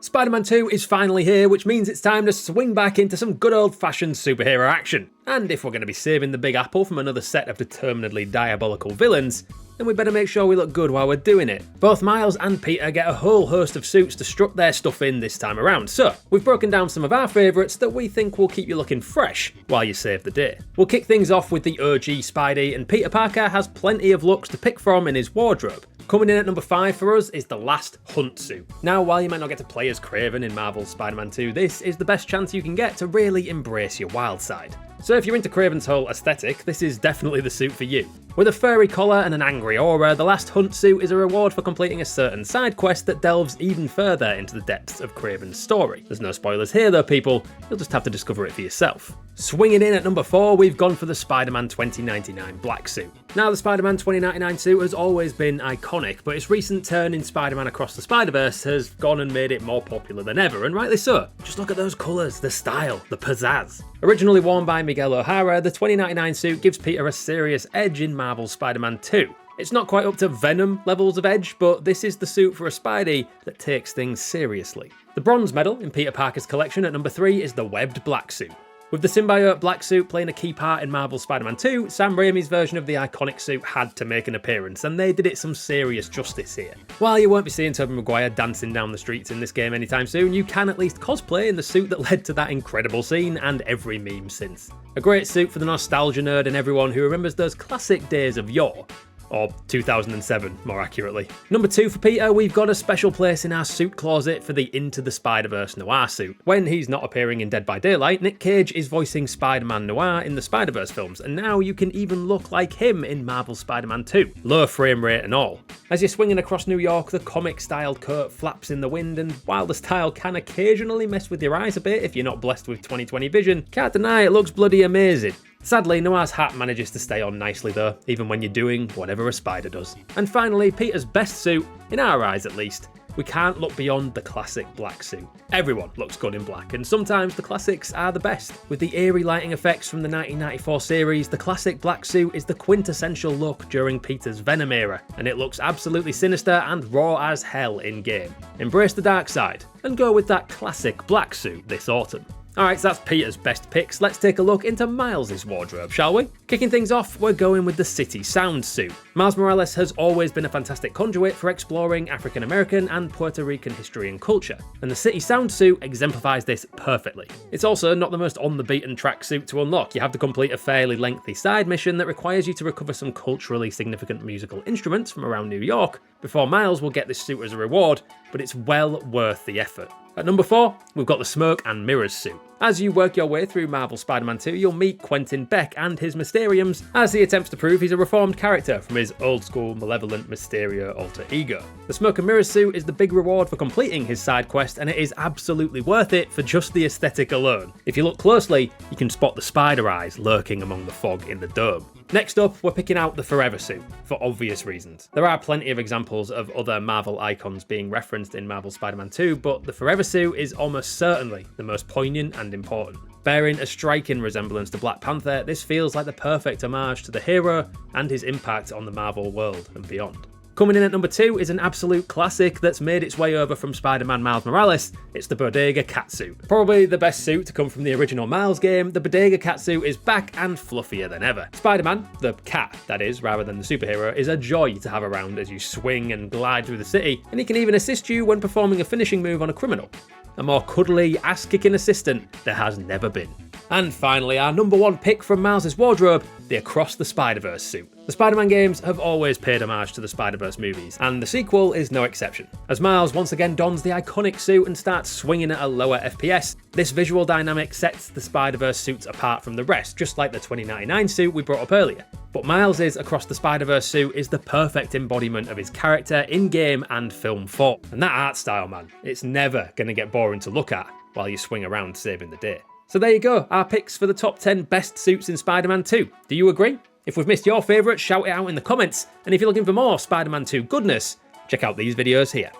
Spider-Man 2 is finally here, which means it's time to swing back into some good old-fashioned superhero action. And if we're going to be saving the Big Apple from another set of determinedly diabolical villains, then we better make sure we look good while we're doing it. Both Miles and Peter get a whole host of suits to strut their stuff in this time around, so we've broken down some of our favourites that we think will keep you looking fresh while you save the day. We'll kick things off with the OG Spidey, and Peter Parker has plenty of looks to pick from in his wardrobe. Coming in at number 5 for us is the Last Hunt suit. Now, while you might not get to play as Kraven in Marvel's Spider-Man 2, this is the best chance you can get to really embrace your wild side. So if you're into Kraven's whole aesthetic, this is definitely the suit for you. With a furry collar and an angry aura, the Last Hunt suit is a reward for completing a certain side quest that delves even further into the depths of Kraven's story. There's no spoilers here though, people, you'll just have to discover it for yourself. Swinging in at number 4, we've gone for the Spider-Man 2099 black suit. Now, the Spider-Man 2099 suit has always been iconic, but its recent turn in Spider-Man Across the Spider-Verse has gone and made it more popular than ever, and rightly so. Just look at those colours, the style, the pizzazz. Originally worn by Miguel O'Hara, the 2099 suit gives Peter a serious edge in Marvel's Spider-Man 2. It's not quite up to Venom levels of edge, but this is the suit for a Spidey that takes things seriously. The bronze medal in Peter Parker's collection at number 3 is the webbed black suit. With the symbiote black suit playing a key part in Marvel's Spider-Man 2, Sam Raimi's version of the iconic suit had to make an appearance, and they did it some serious justice here. While you won't be seeing Tobey Maguire dancing down the streets in this game anytime soon, you can at least cosplay in the suit that led to that incredible scene and every meme since. A great suit for the nostalgia nerd and everyone who remembers those classic days of yore. Or 2007, more accurately. Number 2 for Peter, we've got a special place in our suit closet for the Into the Spider-Verse Noir suit. When he's not appearing in Dead by Daylight, Nick Cage is voicing Spider-Man Noir in the Spider-Verse films, and now you can even look like him in Marvel's Spider-Man 2. Low frame rate and all. As you're swinging across New York, the comic-styled coat flaps in the wind, and while the style can occasionally mess with your eyes a bit if you're not blessed with 20/20 vision, can't deny it looks bloody amazing. Sadly, Noir's hat manages to stay on nicely though, even when you're doing whatever a spider does. And finally, Peter's best suit, in our eyes at least, we can't look beyond the classic black suit. Everyone looks good in black, and sometimes the classics are the best. With the eerie lighting effects from the 1994 series, the classic black suit is the quintessential look during Peter's Venom era, and it looks absolutely sinister and raw as hell in-game. Embrace the dark side, and go with that classic black suit this autumn. Alright, so that's Peter's best picks. Let's take a look into Miles' wardrobe, shall we? Kicking things off, we're going with the City Sound suit. Miles Morales has always been a fantastic conduit for exploring African American and Puerto Rican history and culture, and the City Sound suit exemplifies this perfectly. It's also not the most on-the-beaten-track suit to unlock. You have to complete a fairly lengthy side mission that requires you to recover some culturally significant musical instruments from around New York before Miles will get this suit as a reward, but it's well worth the effort. At number 4, we've got the Smoke and Mirrors suit. As you work your way through Marvel Spider-Man 2, you'll meet Quentin Beck and his Mysteriums as he attempts to prove he's a reformed character from his old-school malevolent Mysterio alter ego. The Smoke and Mirrors suit is the big reward for completing his side quest, and it is absolutely worth it for just the aesthetic alone. If you look closely, you can spot the spider eyes lurking among the fog in the dome. Next up, we're picking out the Forever suit, for obvious reasons. There are plenty of examples of other Marvel icons being referenced in Marvel Spider-Man 2, but the Forever suit is almost certainly the most poignant and important. Bearing a striking resemblance to Black Panther, this feels like the perfect homage to the hero and his impact on the Marvel world and beyond. Coming in at number 2 is an absolute classic that's made its way over from Spider-Man Miles Morales. It's the Bodega Catsuit. Probably the best suit to come from the original Miles game, the Bodega Catsuit is back and fluffier than ever. Spider-Man, the cat that is, rather than the superhero, is a joy to have around as you swing and glide through the city, and he can even assist you when performing a finishing move on a criminal. A more cuddly, ass-kicking assistant there has never been. And finally, our number 1 pick from Miles' wardrobe, the Across the Spider-Verse suit. The Spider-Man games have always paid homage to the Spider-Verse movies, and the sequel is no exception. As Miles once again dons the iconic suit and starts swinging at a lower FPS, this visual dynamic sets the Spider-Verse suits apart from the rest, just like the 2099 suit we brought up earlier. But Miles' Across the Spider-Verse suit is the perfect embodiment of his character in-game and film form. And that art style, man, it's never going to get boring to look at while you swing around saving the day. So there you go, our picks for the top 10 best suits in Spider-Man 2. Do you agree? If we've missed your favourite, shout it out in the comments. And if you're looking for more Spider-Man 2 goodness, check out these videos here.